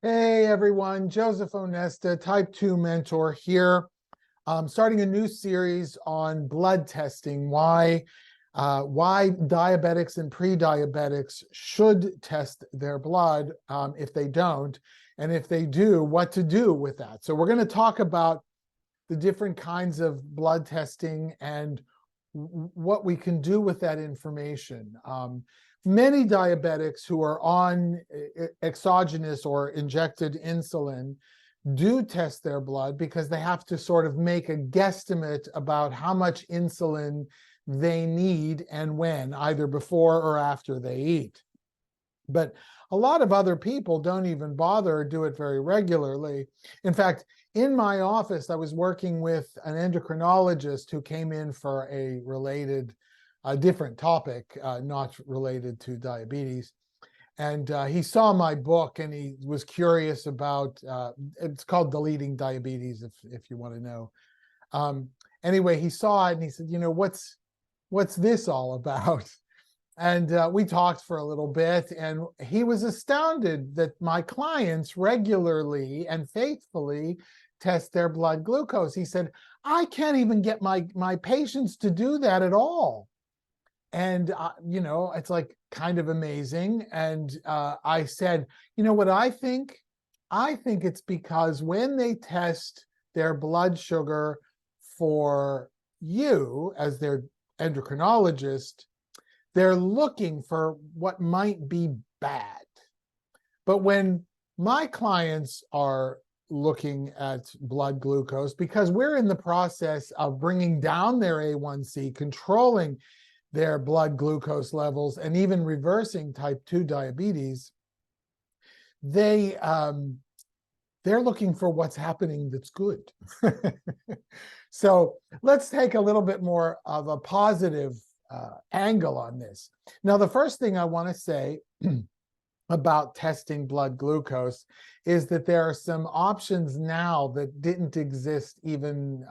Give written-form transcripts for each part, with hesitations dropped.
Hey everyone, Joseph Onesta, type 2 mentor here. Starting a new series on blood testing, why diabetics and pre-diabetics should test their blood if they don't, and if they do, what to do with that. So we're going to talk about the different kinds of blood testing and what we can do with that information. Many diabetics who are on exogenous or injected insulin do test their blood because they have to sort of make a guesstimate about how much insulin they need and when, either before or after they eat. But a lot of other people don't even bother or do it very regularly. In fact, in my office, I was working with an endocrinologist who came in for a different topic, not related to diabetes. And he saw my book and he was curious about, it's called Deleting Diabetes, if you want to know. Anyway, he saw it and he said, what's this all about? And we talked for a little bit, and he was astounded that my clients regularly and faithfully test their blood glucose. He said, I can't even get my patients to do that at all. And, it's like kind of amazing. And I said, you know what I think? I think it's because when they test their blood sugar for you as their endocrinologist, they're looking for what might be bad. But when my clients are looking at blood glucose, because we're in the process of bringing down their A1C, controlling their blood glucose levels, and even reversing type 2 diabetes, they're looking for what's happening that's good. So let's take a little bit more of a positive angle on this. Now, the first thing I want to say about testing blood glucose is that there are some options now that didn't exist even,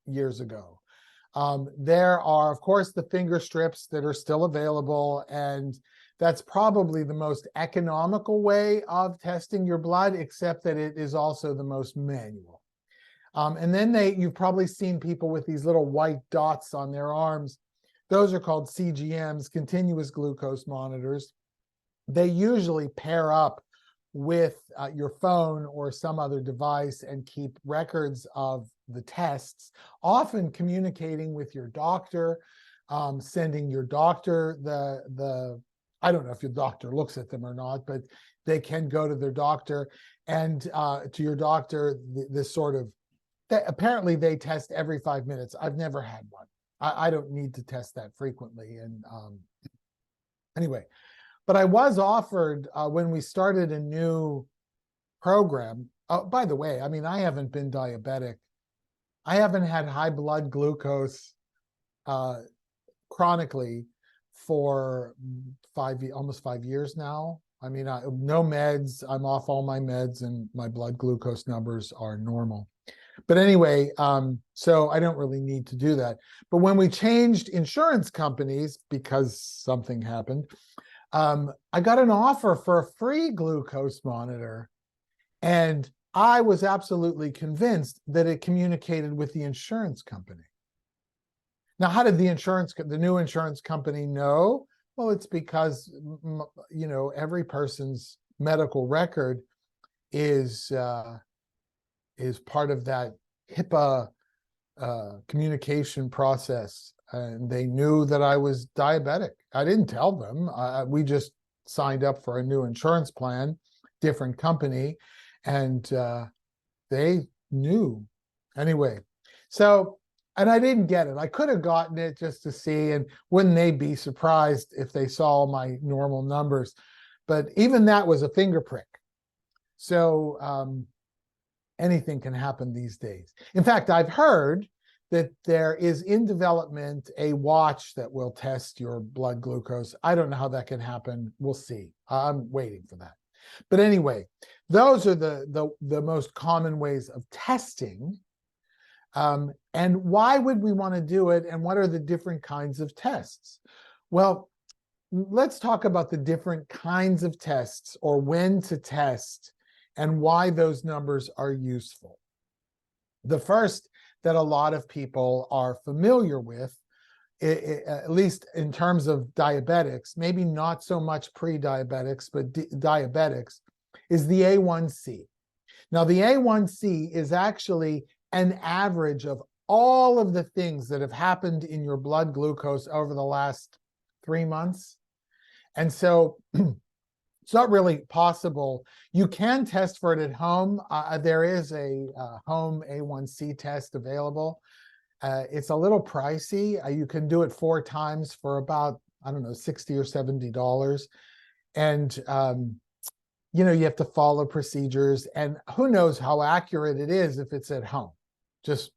years ago. There are, of course, the finger strips that are still available, and that's probably the most economical way of testing your blood, except that it is also the most manual. And then you've probably seen people with these little white dots on their arms. Those are called CGMs, continuous glucose monitors. They usually pair up with your phone or some other device and keep records of the tests, often communicating with your doctor, sending your doctor I don't know if your doctor looks at them or not, but they can go to their doctor and to your doctor, this sort of, apparently they test every 5 minutes. I've never had one. I don't need to test that frequently. And anyway, but I was offered when we started a new program. By the way, I mean, I haven't been diabetic. I haven't had high blood glucose chronically for almost 5 years now. I mean, no meds. I'm off all my meds and my blood glucose numbers are normal. But anyway, so I don't really need to do that. But when we changed insurance companies, because something happened, I got an offer for a free glucose monitor. And I was absolutely convinced that it communicated with the insurance company. Now, how did the new insurance company know? Well, it's because, every person's medical record is part of that HIPAA communication process. And they knew that I was diabetic. I didn't tell them. We just signed up for a new insurance plan, different company, and they knew. Anyway, so, and I didn't get it. I could have gotten it just to see, and wouldn't they be surprised if they saw my normal numbers? But even that was a finger prick. So anything can happen these days. In fact, I've heard that there is in development a watch that will test your blood glucose. I don't know how that can happen. We'll see. I'm waiting for that. But anyway, those are the most common ways of testing. And why would we want to do it? And what are the different kinds of tests? Well, let's talk about the different kinds of tests, or when to test, and why those numbers are useful. The first that a lot of people are familiar with, at least in terms of diabetics, maybe not so much pre-diabetics, but diabetics, is the A1C. Now, the A1C is actually an average of all of the things that have happened in your blood glucose over the last 3 months. And so it's not really possible. You can test for it at home. There is a home A1C test available. It's a little pricey. You can do it 4 times for about, I don't know, $60 or $70. And, you know, you have to follow procedures, and who knows how accurate it is if it's at home. Just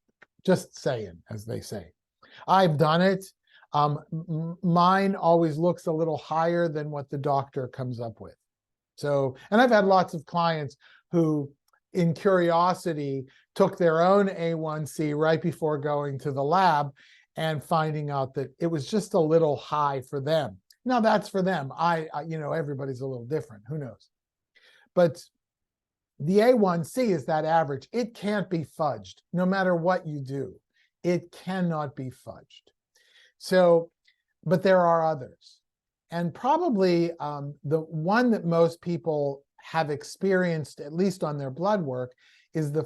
saying, as they say. I've done it. Mine always looks a little higher than what the doctor comes up with. So, and I've had lots of clients who, in curiosity, took their own A1C right before going to the lab and finding out that it was just a little high for them. Now, that's for them. You know, everybody's a little different. Who knows? But the A1C is that average. It can't be fudged, no matter what you do. It cannot be fudged. So, but there are others. And probably the one that most people have experienced, at least on their blood work, is the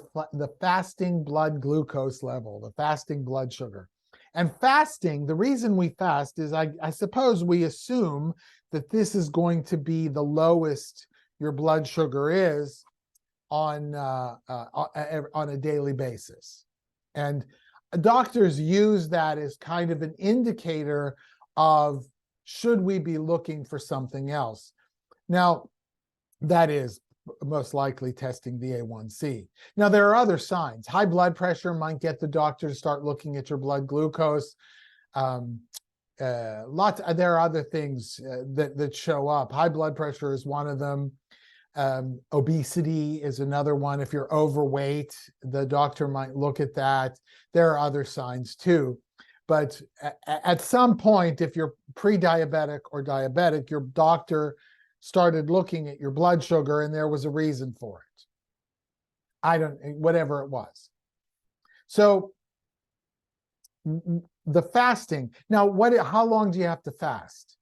fasting blood glucose level, the fasting blood sugar. And fasting, the reason we fast is I suppose we assume that this is going to be the lowest your blood sugar is on a daily basis. And doctors use that as kind of an indicator of, should we be looking for something else? Now, that is most likely testing the A1C. Now, there are other signs. High blood pressure might get the doctor to start looking at your blood glucose. There are other things that show up. High blood pressure is one of them. Obesity is another one. If you're overweight, the doctor might look at that. There are other signs too. But at some point, if you're pre-diabetic or diabetic, your doctor started looking at your blood sugar and there was a reason for it. Whatever it was. So the fasting. Now, how long do you have to fast?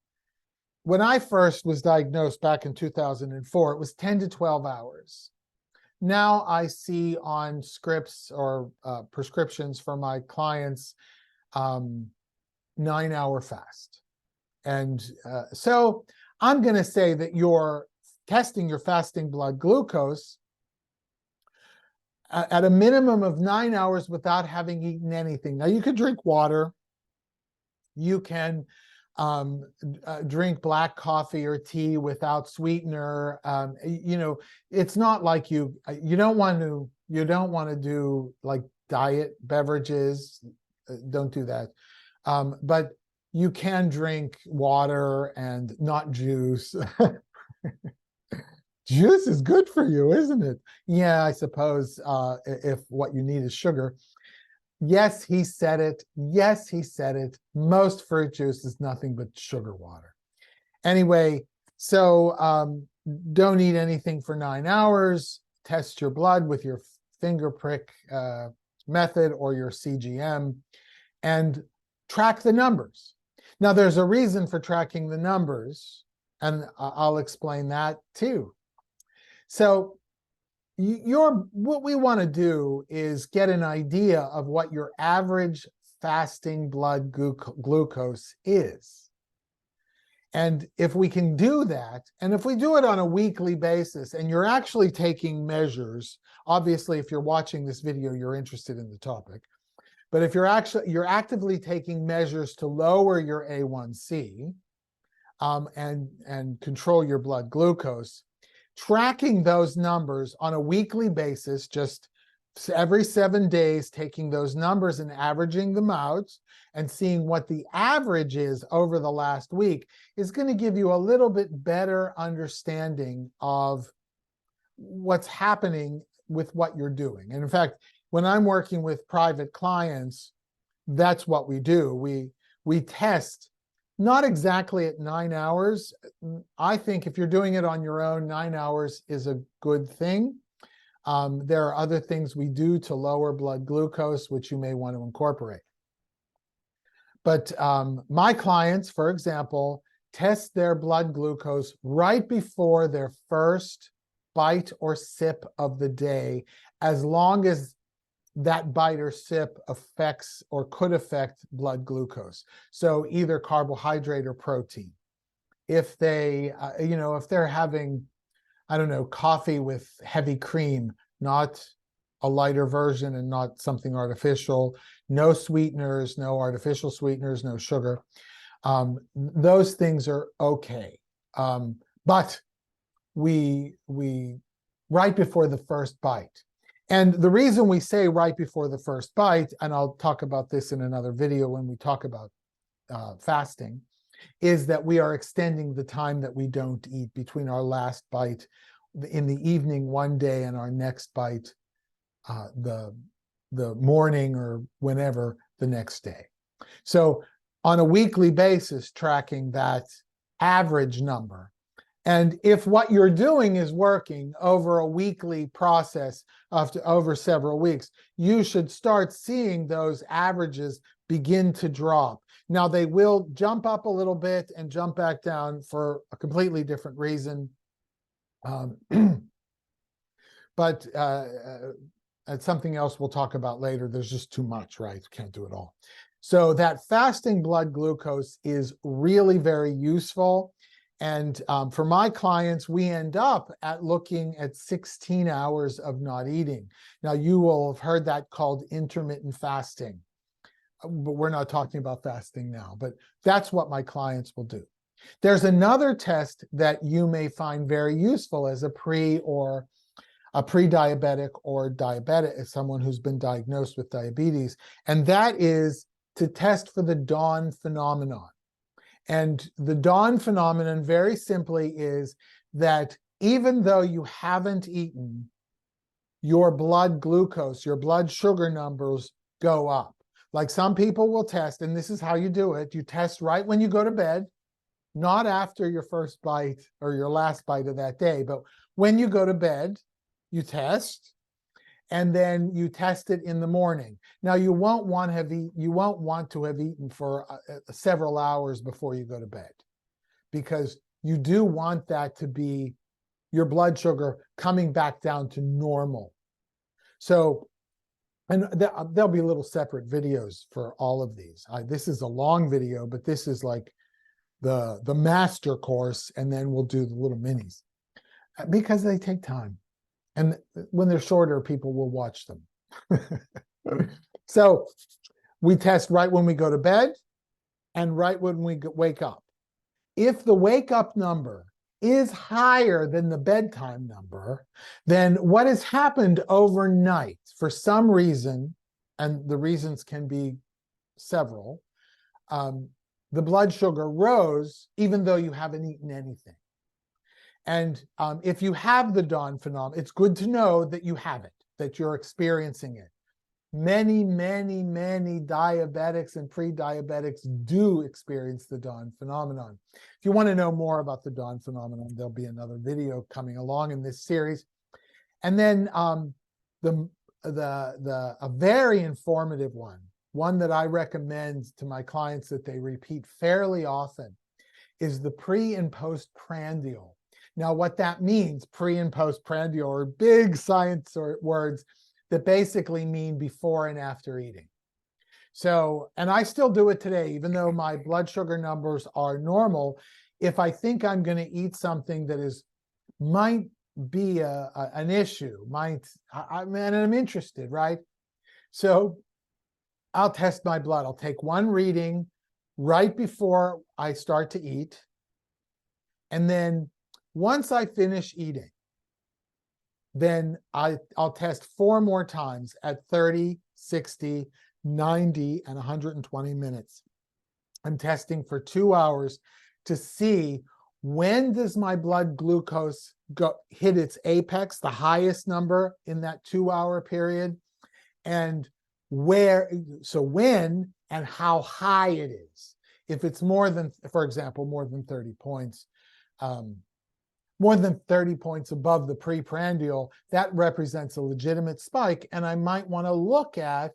When I first was diagnosed back in 2004, it was 10 to 12 hours. Now I see on scripts or prescriptions for my clients, 9-hour fast. And so I'm going to say that you're testing your fasting blood glucose at a minimum of 9 hours without having eaten anything. Now, you could drink water. You can drink black coffee or tea without sweetener. You know, it's not like you don't want to do like diet beverages. Don't do that. But you can drink water and not juice. Juice is good for you, isn't it? Yeah, I suppose if what you need is sugar. Yes, he said it. Yes, he said it. Most fruit juice is nothing but sugar water. Anyway, so don't eat anything for 9 hours. Test your blood with your finger prick method or your CGM and track the numbers. Now, there's a reason for tracking the numbers, and I'll explain that too. So what we want to do is get an idea of what your average fasting blood glucose is. And if we can do that, and if we do it on a weekly basis, and you're actually taking measures, obviously, if you're watching this video, you're interested in the topic. But if you're actively taking measures to lower your A1C and control your blood glucose, tracking those numbers on a weekly basis, just every 7 days, taking those numbers and averaging them out and seeing what the average is over the last week is going to give you a little bit better understanding of what's happening with what you're doing. And in fact, when I'm working with private clients, that's what we do. We test Not exactly at 9 hours. I think if you're doing it on your own, 9 hours is a good thing. There are other things we do to lower blood glucose, which you may want to incorporate. But my clients, for example, test their blood glucose right before their first bite or sip of the day, as long as that bite or sip affects or could affect blood glucose. So either carbohydrate or protein. If they, if they're having, I don't know, coffee with heavy cream, not a lighter version and not something artificial, no sweeteners, no artificial sweeteners, no sugar. Those things are okay. But we right before the first bite. And the reason we say right before the first bite, and I'll talk about this in another video when we talk about fasting, is that we are extending the time that we don't eat between our last bite in the evening one day and our next bite the morning or whenever the next day. So on a weekly basis, tracking that average number. And if what you're doing is working over a weekly process over several weeks, you should start seeing those averages begin to drop. Now, they will jump up a little bit and jump back down for a completely different reason. But it's something else we'll talk about later. There's just too much, right? Can't do it all. So that fasting blood glucose is really very useful. And for my clients, we end up looking at 16 hours of not eating. Now, you will have heard that called intermittent fasting, but we're not talking about fasting now, but that's what my clients will do. There's another test that you may find very useful as a pre-diabetic or diabetic, as someone who's been diagnosed with diabetes, and that is to test for the dawn phenomenon. And the dawn phenomenon, very simply, is that even though you haven't eaten, your blood glucose, your blood sugar numbers go up. Like some people will test, and this is how you do it. You test right when you go to bed, not after your first bite or your last bite of that day, but when you go to bed, you test, and then you test it in the morning. Now, you won't want to have eaten for several hours before you go to bed, because you do want that to be your blood sugar coming back down to normal. So, and there'll be little separate videos for all of these. This is a long video, but this is like the master course, and then we'll do the little minis because they take time. And when they're shorter, people will watch them. So we test right when we go to bed and right when we wake up. If the wake up number is higher than the bedtime number, then what has happened overnight for some reason, and the reasons can be several, the blood sugar rose even though you haven't eaten anything. And if you have the dawn phenomenon, it's good to know that you have it, that you're experiencing it. Many, many, many diabetics and pre-diabetics do experience the dawn phenomenon. If you want to know more about the dawn phenomenon, there'll be another video coming along in this series. And then a very informative one that I recommend to my clients that they repeat fairly often, is the pre and postprandial. Now, what that means, pre and postprandial, are big science words that basically mean before and after eating. So, and I still do it today, even though my blood sugar numbers are normal. If I think I'm going to eat something that might be an issue, and I'm interested, right? So I'll test my blood. I'll take one reading right before I start to eat. And then once I finish eating, then I'll test 4 more times at 30, 60, 90, and 120 minutes. I'm testing for 2 hours to see when does my blood glucose hit its apex, the highest number in that 2-hour period, and when and how high it is. If it's more than, for example, more than 30 points, more than 30 points above the preprandial, that represents a legitimate spike, and I might want to look at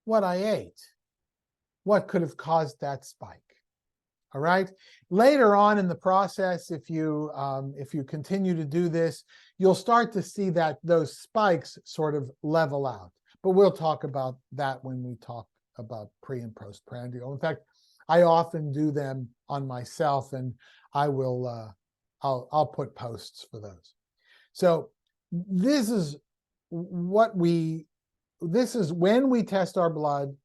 what I ate. What could have caused that spike? All right. Later on in the process, if you continue to do this, you'll start to see that those spikes sort of level out. But we'll talk about that when we talk about pre and postprandial. In fact, I often do them on myself, and I will I'll put posts for those. So this is when we test our blood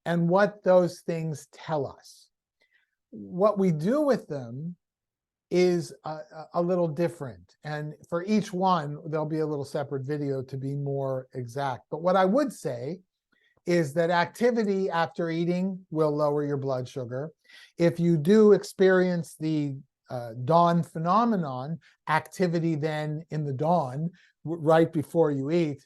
and what those things tell us. What we do with them is a little different. And for each one, there'll be a little separate video to be more exact. But what I would say is that activity after eating will lower your blood sugar. If you do experience the dawn phenomenon, activity then in the dawn, right before you eat,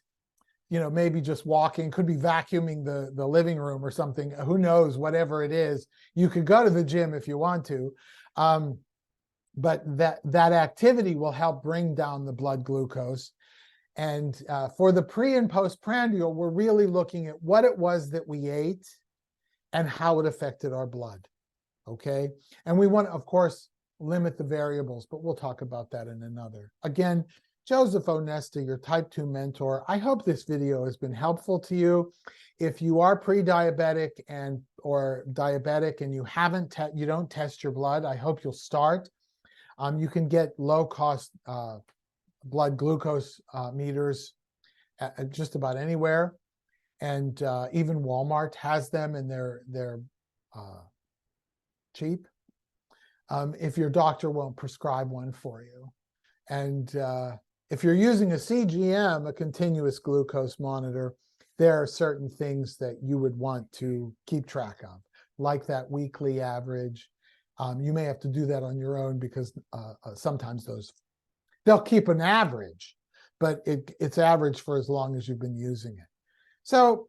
maybe just walking, could be vacuuming the living room or something, who knows, whatever it is. You could go to the gym if you want to, but that activity will help bring down the blood glucose. And for the pre and postprandial, we're really looking at what it was that we ate and how it affected our blood, okay? And we want to, of course, limit the variables, but we'll talk about that in another. Again, Joseph Onesta, your type 2 mentor. I hope this video has been helpful to you. If you are pre-diabetic or diabetic and you don't test your blood, I hope you'll start. You can get low-cost blood glucose meters at just about anywhere, and even Walmart has them, and they're cheap. If your doctor won't prescribe one for you, and if you're using a CGM, a continuous glucose monitor, there are certain things that you would want to keep track of, like that weekly average. You may have to do that on your own because sometimes they'll keep an average, but it's average for as long as you've been using it. So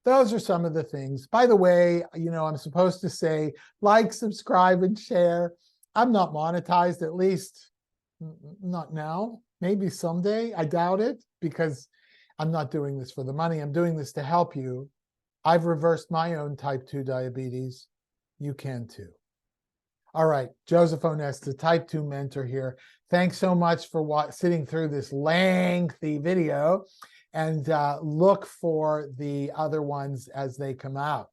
those are some of the things. By the way, I'm supposed to say like, subscribe, and share. I'm not monetized, at least not now. Maybe someday. I doubt it, because I'm not doing this for the money. I'm doing this to help you. I've reversed my own type 2 diabetes. You can too. All right, Joseph Onesta, type 2 mentor here. Thanks so much for sitting through this lengthy video, and look for the other ones as they come out.